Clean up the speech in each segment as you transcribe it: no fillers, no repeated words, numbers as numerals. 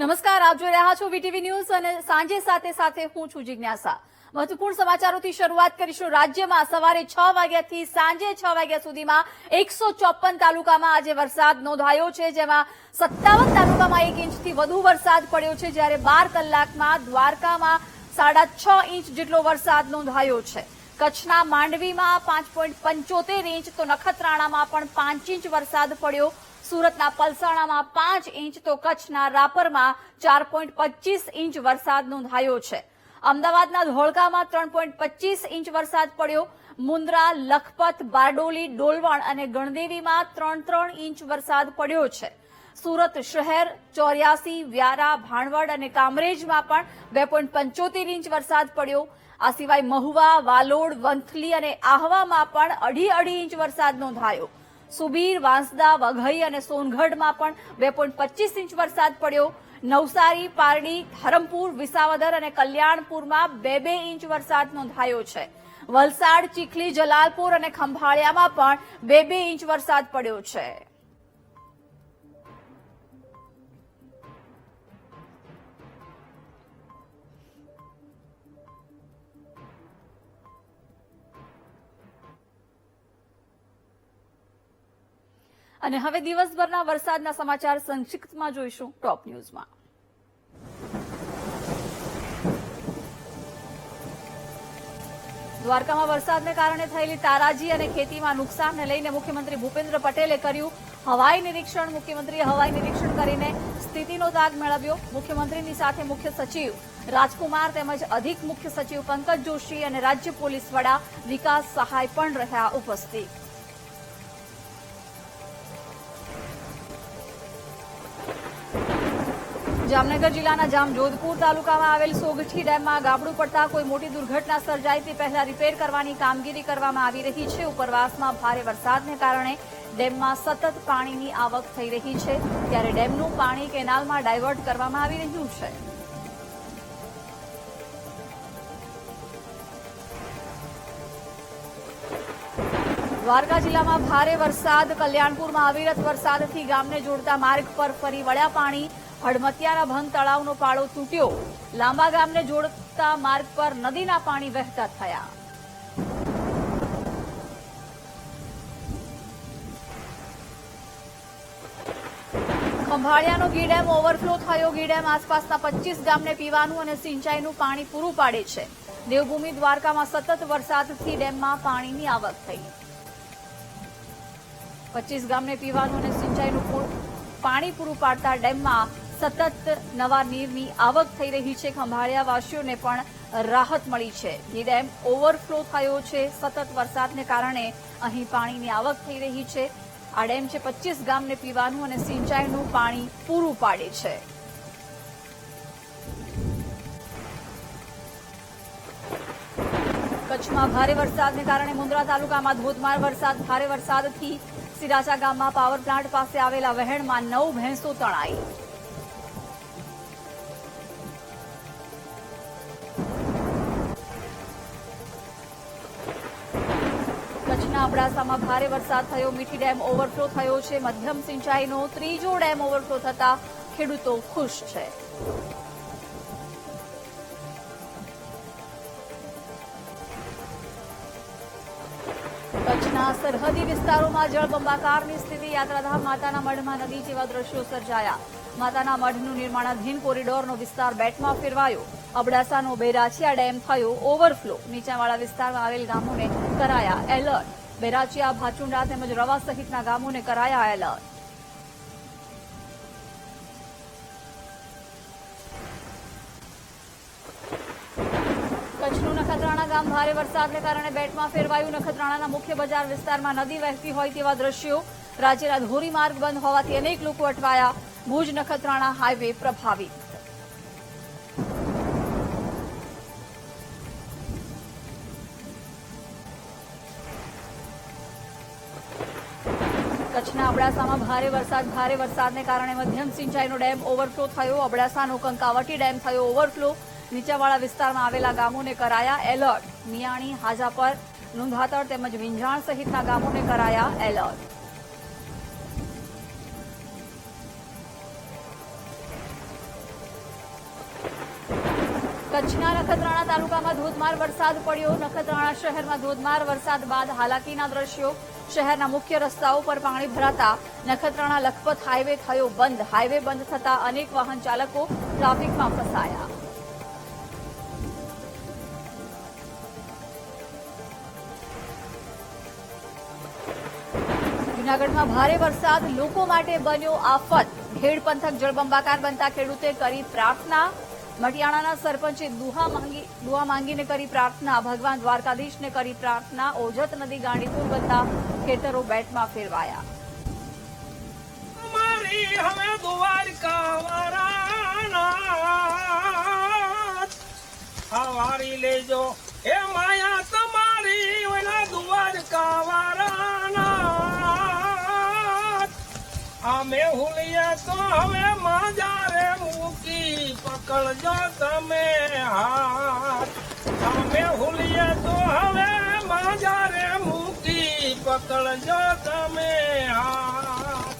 નમસ્કાર, આપ જોઈ રહ્યા છો વીટીવી ન્યૂઝ અને સાંજે સાથે હું છું જિજ્ઞાસા। મહત્વપૂર્ણ સમાચારોથી શરૂઆત કરીશું। રાજ્યમાં સવારે 6 વાગ્યાથી સાંજે 6 વાગ્યા સુધીમાં 154 તાલુકામાં આજે વરસાદ નોંધાયો છે, જેમાં 57 તાલુકામાં 1 ઇંચથી વધુ વરસાદ પડ્યો છે, જ્યારે 12 કલાકમાં દ્વારકામાં 6.5 ઇંચ જેટલો વરસાદ નોંધાયો છે। કચ્છના માંડવીમાં 5.75 ઇંચ તો નખત્રાણામાં પણ 5 ઇંચ વરસાદ પડ્યો। સુરતના પલસાણામાં 5 ઇંચ તો કચ્છના રાપરમાં 4.25 ઇંચ વરસાદ નોંધાયો છે। અમદાવાદના ધોળકામાં 3.25 ઇંચ વરસાદ પડ્યો। મુન્દ્રા, લખપત, બારડોલી, ડોલવણ અને ગણદેવીમાં 3 ઇંચ વરસાદ પડ્યો છે। સુરત શહેર, 84, વ્યારા, ભાણવડ અને કામરેજમાં પણ 2.75 ઇંચ વરસાદ પડ્યો। આ સિવાય મહુવા, વાલોડ, વંથલી અને આહવામાં પણ 2.5 ઇંચ વરસાદ નોંધાયો। સુબીર, વાંસદા, વઘઈ અને સોનગઢમાં પણ 2.25 ઇંચ વરસાદ પડ્યો। નવસારી, પારડી, ધરમપુર, વિસાવદર અને કલ્યાણપુરમાં 2 ઇંચ વરસાદ નોંધાયો છે। વલસાડ, ચીખલી, જલાલપુર અને ખંભાળિયામાં પણ 2 ઇંચ વરસાદ પડ્યો છે। અને હવે દિવસભરના વરસાદના સમાચાર સંક્ષિપ્તમાં જોઈશું ટોપ ન્યૂઝમાં। દ્વારકામાં વરસાદને કારણે થયેલી તારાજી અને ખેતીમાં નુકસાનને લઈને મુખ્યમંત્રી ભૂપેન્દ્ર પટેલે કર્યું હવાઈ નિરીક્ષણ। મુખ્યમંત્રીએ હવાઈ નિરીક્ષણ કરીને સ્થિતિનો તાગ મેળવ્યો। મુખ્યમંત્રીની સાથે મુખ્ય સચિવ રાજકુમાર તેમજ અધિક મુખ્ય સચિવ પંકજ જોશી અને રાજ્ય પોલીસ વડા વિકાસ સહાય પણ રહ્યા ઉપસ્થિત। જામનગર જિલ્લાના જામજોધપુર તાલુકામાં આવેલ સોગઠી ડેમમાં ગાબડું પડતા કોઈ મોટી દુર્ઘટના સર્જાય તે પહેલા રિપેર કરવાની કામગીરી કરવામાં આવી રહી છે। ઉપરવાસમાં ભારે વરસાદને કારણે ડેમમાં સતત પાણીની આવક થઈ રહી છે, ત્યારે ડેમનું પાણી કેનાલમાં ડાયવર્ટ કરવામાં આવી રહ્યું છે। દ્વારકા જિલ્લામાં ભારે વરસાદ, કલ્યાણપુરમાં અવિરત વરસાદથી ગામને જોડતા માર્ગ પર ફરી વળ્યા પાણી। હડમતિયાના ભંગ તળાવનો પાળો તૂટ્યો। લાંબા ગામને જોડતા માર્ગ પર નદીના પાણી વહેતા થયા। ખંભાળિયાનો ગી ડેમ ઓવરફ્લો થયો। ગી ડેમ આસપાસના 25 ગામને પીવાનું અને સિંચાઈનું પાણી પૂરું પાડે છે। દેવભૂમિ દ્વારકામાં સતત વરસાદથી ડેમમાં પાણીની આવક થઈ। 25 ગામને પીવાનું અને સિંચાઈનું પાણી પૂરું પાડતા ડેમમાં સતત નવા નીરની આવક થઈ રહી છે। ખંભાળિયા વાસીઓને પણ રાહત મળી છે। ગી ડેમ ઓવરફ્લો થયો છે। સતત વરસાદને કારણે અહીં પાણીની આવક થઈ રહી છે। આ ડેમ છે 25 ગામને પીવાનું અને સિંચાઈનું પાણી પૂરું પાડે છે। કચ્છમાં ભારે વરસાદને કારણે મુન્દ્રા તાલુકામાં ધોધમાર વરસાદ। ભારે વરસાદથી સિરાચા ગામમાં પાવર પ્લાન્ટ પાસે આવેલા વહેણમાં 9 ભેંસો તણાઈ। કચ્છના અબડાસામાં ભારે વરસાદ થયો। મીઠી ડેમ ઓવરફ્લો થયો છે। મધ્યમ સિંચાઈનો 3જો ડેમ ઓવરફ્લો થતા ખેડૂતો ખુશ છે। કચ્છના સરહદી વિસ્તારોમાં જળબંબાકારની સ્થિતિ। યાત્રાધામ માતાના મઢમાં નદી જેવા દ્રશ્યો સર્જાયા। માતાના મઢનું નિર્માણાધીન કોરિડોરનો વિસ્તાર બેટમાં ફેરવાયો। અબડાસાનો બેરાચિયા ડેમ થયો ઓવરફ્લો। નીચાણવાળા વિસ્તારમાં આવેલ ગામોને કરાયા એલર્ટ। બેરાચિયા, ભાચુંડા તેમજ રવા સહિતના ગામોને કરાયા એલર્ટ। કચ્છનું નખત્રાણા ગામ ભારે વરસાદને કારણે બેટમાં ફેરવાયું। નખત્રાણાના મુખ્ય બજાર વિસ્તારમાં નદી વહેતી હોય તેવા દ્રશ્યો। રાજ્યના ધોરીમાર્ગ બંધ હોવાથી અનેક લોકો અટવાયા। ભુજ નખત્રાણા હાઈવે પ્રભાવિત। કચ્છના અબડાસામાં ભારે વરસાદને કારણે મધ્યમ સિંચાઈનો ડેમ ઓવરફ્લો થયો। અબડાસાનો કંકાવટી ડેમ થયો ઓવરફ્લો। નીચાણવાળા વિસ્તારમાં આવેલા ગામોને કરાયા એલર્ટ। મિયાણી, હાજાપર, લુંધાતળ તેમજ વિંજાણ સહિતના ગામોને કરાયા એલર્ટ। કચ્છના નખત્રાણા તાલુકામાં ધોધમાર વરસાદ પડ્યો. નખત્રાણા શહેરમાં ધોધમાર વરસાદ બાદ હાલાકીના દ્રશ્યો. શહેરના મુખ્ય રસ્તાઓ પર પાણી ભરાતા નખત્રાણા લખપત હાઈવે થયો બંધ. હાઈવે બંધ થતા અનેક વાહન ચાલકો ટ્રાફિકમાં ફસાયા. જૂનાગઢમાં ભારે વરસાદ લોકો માટે બન્યો આફત. ખેડ પંથક જળબંબાકાર બનતા ખેડૂતે કરી પ્રાર્થના. મટિયાણાના સરપંચે દુઆ માંગીને કરી પ્રાર્થના. ભગવાન દ્વારકાધીશને કરી પ્રાર્થના. ઓજત નદી ગાંડીતુર બનતા ખેતરો બેટમાં ફેરવાયા. હવારી લેજો એ માયા તમારી ઓલા દ્વારકા વાળાના. અમે હુલીએ તો હવે માજારે મૂકી પકડજો તમે હાથ. અમે હુલીએ તો હવે માજારે મૂકી પકડજો તમે હાથ.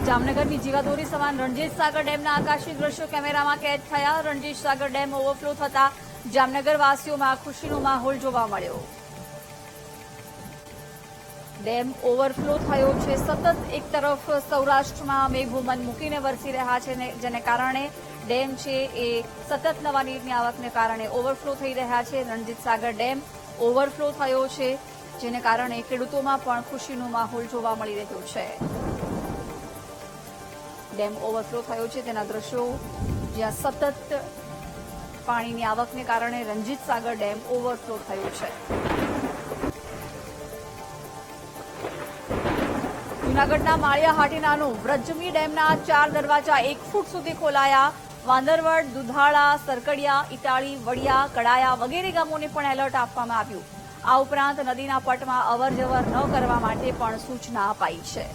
જામનગરની જીવાદોરી સમાન રણજીત સાગર ડેમના આકાશી દ્રશ્યો કેમેરામાં કેદ થયા. રણજીત સાગર ડેમ ઓવરફ્લો થતા જામનગરવાસીઓમાં ખુશીનો માહોલ જોવા મળ્યો. ડેમ ઓવરફ્લો થયો છે. સતત એક તરફ સૌરાષ્ટ્રમાં મેઘો મન મૂકીને વરસી રહ્યા છે, જેને કારણે ડેમ છે એ સતત નવા નીરની આવકને કારણે ઓવરફ્લો થઈ રહ્યા છે. રણજીત સાગર ડેમ ઓવરફ્લો થયો છે, જેને કારણે ખેડૂતોમાં પણ ખુશીનો માહોલ જોવા મળી રહ્યો છે. ડેમ ઓવરફ્લો થયો છે તેના દ્રશ્યો, જ્યાં સતત પાણીની આવકને કારણે રણજીત સાગર ડેમ ઓવરફ્લો થયો છે. જૂનાગઢના માળિયા હાટીનાનો વ્રજમી ડેમના 4 દરવાજા 1 ફૂટ સુધી ખોલાયા. વાંદરવડ, દુધાળા, સરકડિયા, ઇટાળી, વડિયા, કડાયા વગેરે ગામોને પણ એલર્ટ આપવામાં આવ્યું. આ ઉપરાંત નદીના પટમાં અવરજવર ન કરવા માટે પણ સૂચના અપાઈ છે.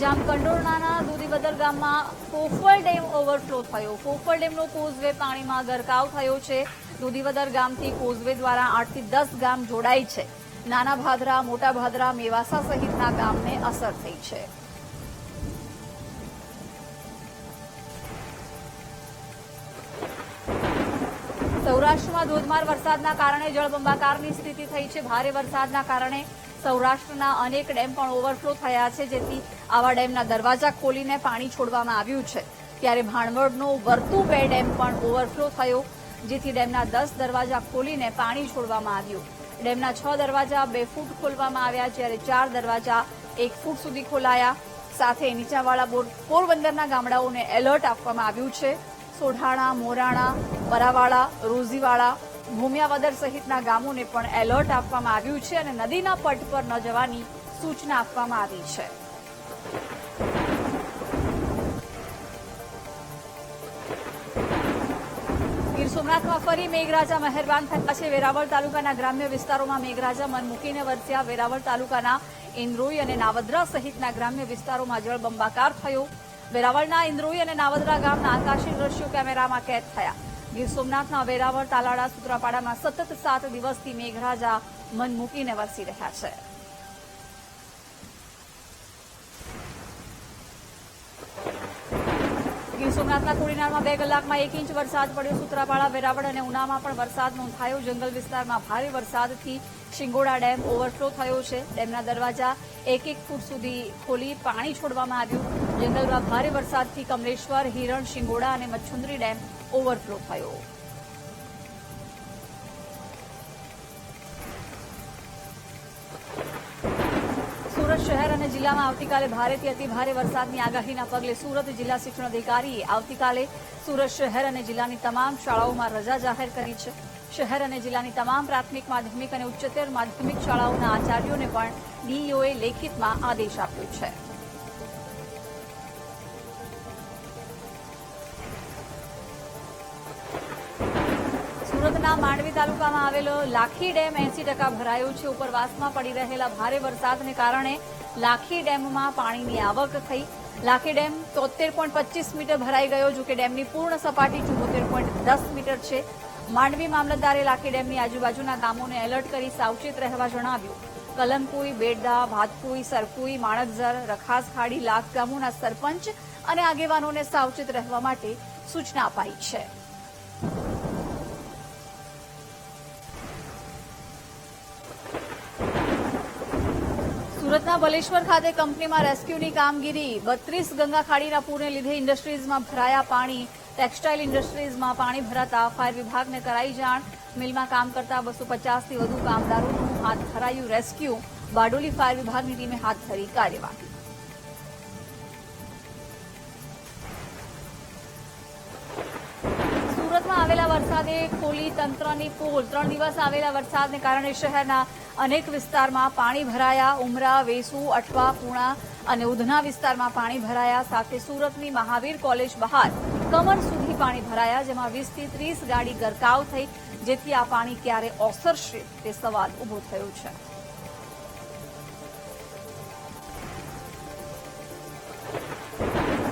જામકંડોરણાના દૂધીબદર ગામમાં ફોફળ ડેમ ઓવરફ્લો થયો. ફોફળ ડેમનો કોઝવે પાણીમાં ગરકાવ થયો છે. દૂધીબદર ગામથી કોઝવે દ્વારા 8 થી 10 ગામ જોડાય છે. નાના ભાદરા, મોટા ભાદરા, મેવાસા સહિતના ગામને અસર થઈ છે. સૌરાષ્ટ્રમાં ધોધમાર વરસાદના કારણે જળબંબાકારની સ્થિતિ થઈ છે. ભારે વરસાદના કારણે સૌરાષ્ટ્રના અનેક ડેમ પણ ઓવરફ્લો થયા છે, જેથી આવા ડેમના દરવાજા ખોલીને પાણી છોડવામાં આવ્યું છે. ત્યારે ભાણવડનો વર્તુ 2 ડેમ પણ ઓવરફ્લો થયો, જેથી ડેમના 10 દરવાજા ખોલીને પાણી છોડવામાં આવ્યું. ડેમના 6 દરવાજા 2 ફૂટ ખોલવામાં આવ્યા, જ્યારે 4 દરવાજા 1 ફૂટ સુધી ખોલાયા. સાથે નીચાણવાળા પોરબંદરના ગામડાઓને એલર્ટ આપવામાં આવ્યું છે. સોઢાણા, મોરાણા, પરાવાડા, રોઝીવાડા, ભૂમિયાવદર સહિતના ગામોને પણ એલર્ટ આપવામાં આવ્યું છે અને નદીના પટ પર ન જવાની સૂચના આપવામાં આવી છે. ગીર સોમનાથમાં ફરી મેઘરાજા મહેરબાન થયા છે. વેરાવળ તાલુકાના ગ્રામ્ય વિસ્તારોમાં મેઘરાજા મન મૂકીને વરસ્યા. વેરાવળ તાલુકાના ઇન્દ્રોઈ અને નાવદરા સહિતના ગ્રામ્ય વિસ્તારોમાં જળબંબાકાર થયો. વેરાવળના ઇન્દ્રોઈ અને નાવદરા ગામના આકાશી દ્રશ્યો કેમેરામાં કેદ થયા. ગીર સોમનાથના વેરાવળ, તાલાળા, સુત્રાપાડામાં સતત 7 દિવસથી મેઘરાજા મન મૂકીને વરસી રહ્યા છે. ગીર સોમનાથના કોડીનારમાં 2 કલાકમાં 1 ઇંચ વરસાદ પડ્યો. સુત્રાપાડા, વેરાવળ અને ઉનામાં પણ વરસાદ નોંધાયો. જંગલ વિસ્તારમાં ભારે વરસાદથી શિંગોડા ડેમ ઓવરફ્લો થયો છે. ડેમના દરવાજા 1 ફૂટ સુધી ખોલી પાણી છોડવામાં આવ્યું. જંગલમાં ભારે વરસાદથી કમલેશ્વર, હિરણ, શિંગોડા અને મચ્છુંદરી ડેમ ઓવરફ્લો થયો. સુરત શહેર અને જિલ્લામાં આવતીકાલે ભારેથી અતિભારે વરસાદની આગાહીના પગલે સુરત જિલ્લા શિક્ષણ અધિકારીએ આવતીકાલે સુરત શહેર અને જિલ્લાની તમામ શાળાઓમાં રજા જાહેર કરી છે. શહેર અને જિલ્લાની તમામ પ્રાથમિક, માધ્યમિક અને ઉચ્ચતર માધ્યમિક શાળાઓના આચાર્યોને પણ ડીઈઓએ લેખિતમાં આદેશ આપ્યો છે. સુરતના માંડવી તાલુકામાં આવેલો લાખી ડેમ 80% ભરાયો છે. ઉપરવાસમાં પડી રહેલા ભારે વરસાદને કારણે લાખી ડેમમાં પાણીની આવક થઈ. લાખી ડેમ 73.25 મીટર ભરાઈ ગયો, જો કે ડેમની પૂર્ણ સપાટી 74.10 મીટર છે. માંડવી મામલતદારે લાખી ડેમની આજુબાજુના ગામોને એલર્ટ કરી સાવચેત રહેવા જણાવ્યું. કલમકુઈ, બેડદા, ભાતકુઈ, સરકુઈ, માણકઝર, રખાસ ખાડી, લાખ ગામોના સરપંચ અને આગેવાનોને સાવચેત રહેવા માટે સૂચના અપાઈ છે. સુરતના બલેશ્વર ખાતે કંપનીમાં રેસ્ક્યુની કામગીરી. 32 ગંગા ખાડીના પૂરને લીધે ઇન્ડસ્ટ્રીઝમાં ભરાયા પાણી. ટેક્સટાઇલ ઇન્ડસ્ટ્રીઝમાં પાણી ભરાતા ફાયર વિભાગને કરાઈ જાણ. મિલમાં કામ કરતા 250થી વધુ કામદારોનું હાથ ધરાયું રેસ્ક્યુ. બારડોલી ફાયર વિભાગની ટીમે હાથ ધરી કાર્યવાહી. સુરતમાં આવેલા વરસાદે ખોલી તંત્રની પોલ. 3 દિવસ આવેલા વરસાદને કારણે શહેરના અનેક વિસ્તારમાં પાણી ભરાયા. ઉમરા, વેસુ, અઠવા, પૂણા અને ઉધના વિસ્તારમાં પાણી ભરાયા. સાથે સુરતની મહાવીર કોલેજ બહાર કમર સુધી પાણી ભરાયા, જેમાં 20થી 30 ગાડી ગરકાવ થઈ, જેથી આ પાણી ક્યારે ઓસરશે તે સવાલ ઉભો થયો છે.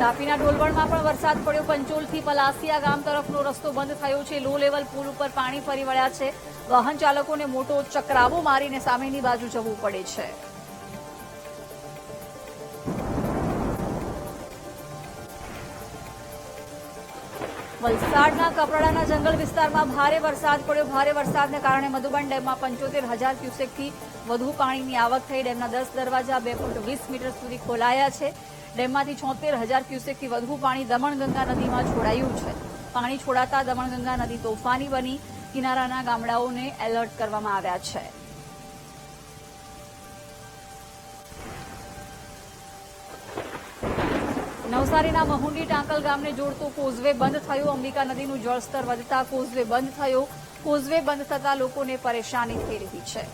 તાપીના ડોલવણમાં પણ વરસાદ પડ્યો. પંચોલથી પલાસિયા ગામ તરફનો રસ્તો બંધ થયો છે. લો લેવલ પુલ ઉપર પાણી ફરી વળ્યા છે. વાહન ચાલકોને મોટો ચક્રાવો મારીને સામેની બાજુ જવું પડે છે. વલસાડના કપરાડાના જંગલ વિસ્તારમાં ભારે વરસાદ પડ્યો. ભારે વરસાદને કારણે મધુબન ડેમમાં 75,000 ક્યુસેકથી વધુ પાણીની આવક થઈ. ડેમના 10 દરવાજા 2.20 મીટર સુધી ખોલાયા છે. ડેમમાંથી 76,000 ક્યુસેકથી વધુ પાણી દમણગંગા નદીમાં છોડાયું છે. પાણી છોડાતા દમણગંગા નદી તોફાની બની. કિનારાના ગામડાઓને એલર્ટ કરવામાં આવ્યા છે. નવસારીના મહુંડી ટાંકલ ગામને જોડતો કોઝવે બંધ થયો. અંબિકા નદીનું જળસ્તર વધતા કોઝવે બંધ થયો. કોઝવે બંધ થતા લોકોને પરેશાની થઈ રહી છે.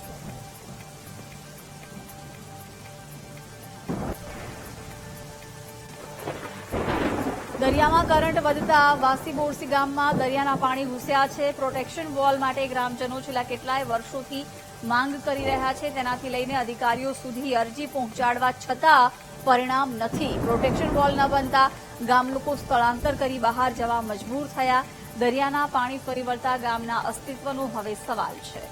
દરિયામાં કરંટ વધતા વાસી બોરસી ગામમાં દરિયાના પાણી ઘૂસ્યા છે. પ્રોટેક્શન વોલ માટે ગ્રામજનો છેલ્લા કેટલાય વર્ષોથી માંગ કરી રહ્યા છે. તેનાથી લઈને અધિકારીઓ સુધી અરજી પહોંચાડવા છતાં પરિણામ નથી. પ્રોટેક્શન વોલ ન બનતા ગામ લોકો સ્થળાંતર કરી બહાર જવા મજબૂર થયા. દરિયાના પાણી ફરી વળતા ગામના અસ્તિત્વનો હવે સવાલ છે.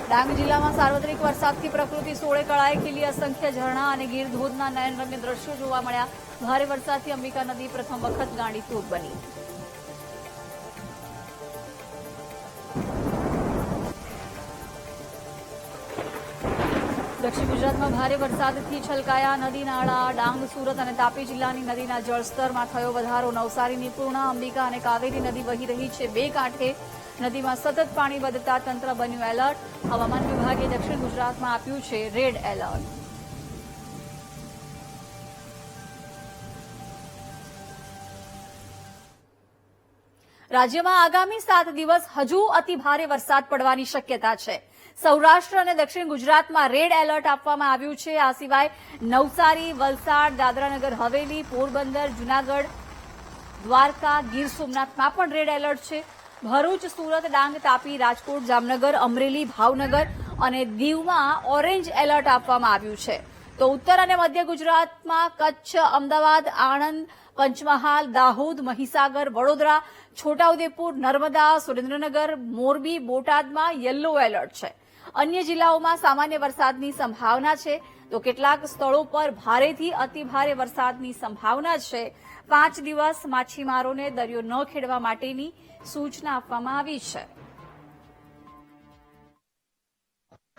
ડાંગ જિલ્લામાં સાર્વત્રિક વરસાદથી પ્રકૃતિ સોળે કળાએ ખીલી. અસંખ્ય ઝરણા અને ગીર ધોધના નયનરમ્ય દ્રશ્યો જોવા મળ્યા. ભારે વરસાદથી અંબિકા નદી પ્રથમ વખત ગાંડીતૂર બની. દક્ષિણ ગુજરાતમાં ભારે વરસાદથી છલકાયા નદી નાળા. ડાંગ, સુરત અને તાપી જિલ્લાની નદીના જળસ્તરમાં થયો વધારો. નવસારીની પૂર્ણા, અંબિકા અને કાવેરી નદી વહી રહી છે બે કાંઠે. નદીમાં સતત પાણી વધતા તંત્ર બન્યું એલર્ટ. હવામાન વિભાગે દક્ષિણ ગુજરાતમાં આપ્યું છે રેડ એલર્ટ. રાજ્યમાં આગામી 7 દિવસ હજુ અતિભારે વરસાદ પડવાની શક્યતા છે. સૌરાષ્ટ્ર અને દક્ષિણ ગુજરાતમાં રેડ એલર્ટ આપવામાં આવ્યું છે. આ સિવાય નવસારી, વલસાડ, દાદરાનગર હવેલી, પોરબંદર, જૂનાગઢ, દ્વારકા, ગીર સોમનાથમાં પણ રેડ એલર્ટ છે. ભરૂચ, સુરત, ડાંગ, તાપી, રાજકોટ, જામનગર, અમરેલી, ભાવનગર અને દીવમાં ઓરેન્જ એલર્ટ આપવામાં આવ્યું છે. તો ઉત્તર અને મધ્ય ગુજરાતમાં કચ્છ, અમદાવાદ, આણંદ, પંચમહાલ, દાહોદ, મહીસાગર, વડોદરા, છોટાઉદેપુર, નર્મદા, સુરેન્દ્રનગર, મોરબી, બોટાદમાં યલો એલર્ટ છે. અન્ય જિલ્લાઓમાં સામાન્ય વરસાદની સંભાવના છે. તો કેટલાક સ્થળો પર ભારેથી અતિભારે વરસાદની સંભાવના છે. 5 દિવસ માછીમારોને દરિયો ન ખેડવા માટેની सूचना આપવામાં આવી છે.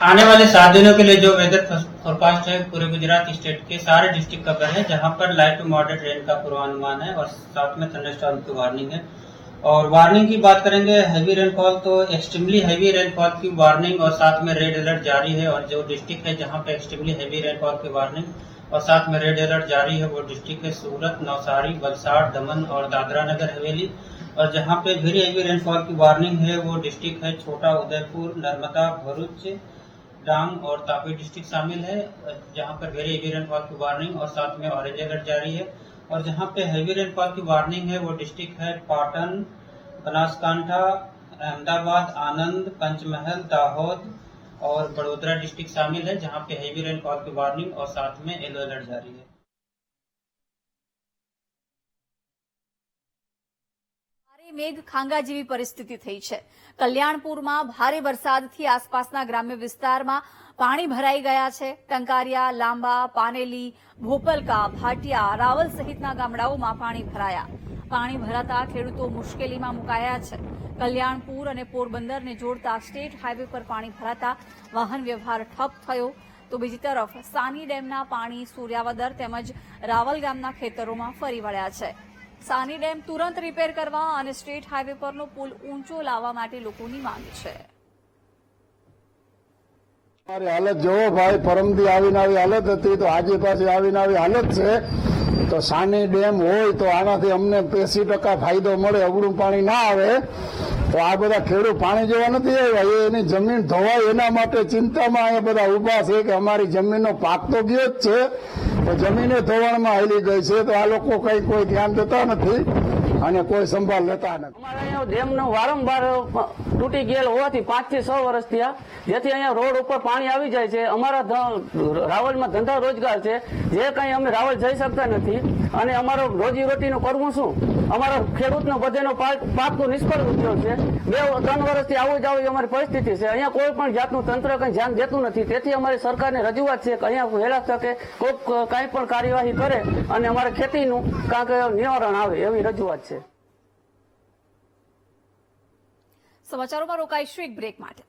आने वाले 7 दिनों के लिए जो वेदर फोरकास्ट है पूरे गुजरात स्टेट के सारे डिस्ट्रिक्ट कवर है, जहां पर लाइट टू मॉडरेट रेन का पूर्वानुमान है और साथ में थंडरस्टॉर्म की वार्निंग है. और वार्निंग की बात करेंगे, हैवी रेनफॉल तो एक्सट्रीमली हैवी रेनफॉल की वार्निंग और साथ में रेड अलर्ट जारी है. और जो डिस्ट्रिक्ट है जहां पे एक्सट्रीमली हैवी रेनफॉल की वार्निंग और साथ में रेड अलर्ट जारी है वो डिस्ट्रिक्ट है सूरत, नवसारी, वलसाड़, दमन और दादरा नगर हवेली. और जहां पे वेरी हैवी रेनफॉल की वार्निंग है वो डिस्ट्रिक्ट है छोटा उदयपुर, नर्मदा, भरूच, डांग और तापी डिस्ट्रिक्ट शामिल है, जहां पर वेरी हैवी रेनफॉल की वार्निंग और साथ में ऑरेंज अलर्ट जारी है. और जहां पे हैवी रेनफॉल की वार्निंग है वो डिस्ट्रिक्ट है पाटन, बनासकांठा, अहमदाबाद, आनंद, पंचमहल, दाहोद और बड़ोदरा डिस्ट्रिक्ट शामिल है, जहां पे हैवी रेनफॉल की वार्निंग और साथ में येलो अलर्ट जारी है. મેઘ ખાંગા જેવી પરિસ્થિતિ થઈ છે. કલ્યાણપુરમાં ભારે વરસાદથી આસપાસના ગ્રામ્ય વિસ્તારમાં પાણી ભરાઈ ગયા છે. ટંકારિયા, લાંબા, પાનેલી, ભોપલકા, ભાટિયા, રાવલ સહિતના ગામડાઓમાં પાણી ભરાયા. પાણી ભરાતા ખેડૂતો મુશ્કેલીમાં મુકાયા છે. કલ્યાણપુર અને પોરબંદરને જોડતા સ્ટેટ હાઈવે પર પાણી ભરાતા વાહન વ્યવહાર ઠપ થયો. તો બીજી તરફ સાની ડેમના પાણી સૂર્યાવદર તેમજ રાવલ ગામના ખેતરોમાં ફરી વળ્યા છે. સાની ડેમ તુરંત રિપેર કરવા અને સ્ટેટ હાઈવે પરનો પુલ ઊંચો લાવવા માટે લોકોની માંગ છે. મારી હાલત જોવો ભાઈ, પરમદી આવીને આવી હાલત હતી તો આજે પાછી આવીને આવી હાલત છે. તો સાની ડેમ હોય તો આનાથી અમને 80% ફાયદો મળે, અવળું પાણી ના આવે તો આ બધા ખેડૂત પાણી જોવા નથી આવ્યા, એની જમીન ધોવાય એના માટે ચિંતામાં અહીંયા બધા ઉભા છે કે અમારી જમીનનો પાક તો ગયો જ છે, તો જમીને ધોવાણમાં હાલી ગઈ છે. તો આ લોકો કોઈ ધ્યાન દેતા નથી અને કોઈ સંભાળ લેતા નથી. અમારે અહીંયા ડેમનો વારંવાર તૂટી ગયેલ હોવાથી 5 થી 6 વર્ષ થયા, જેથી અહીંયા રોડ ઉપર પાણી આવી જાય છે. અમારા રાવલમાં ધંધા રોજગાર છે, જે કંઈ અમે રાવલ જઈ શકતા નથી અને અમારો રોજીરોટીનું કરવું શું? અમારા ખેડૂતનો બધેનો પાક તો નિષ્ફળ ગયો છે. 2-3 વર્ષથી આવું જ આવી અમારી પરિસ્થિતિ છે. અહીંયા કોઈ પણ જાતનું તંત્ર કંઈ ધ્યાન દેતું નથી. તેથી અમારી સરકારને રજૂઆત છે કે અહીંયા વહેલા તકે કોઈ કાંઈ પણ કાર્યવાહી કરે અને અમારે ખેતીનું કાંઈક નિવારણ આવે એવી રજૂઆત છે. સમાચારોમાં રોકાઈશું એક બ્રેક માટે.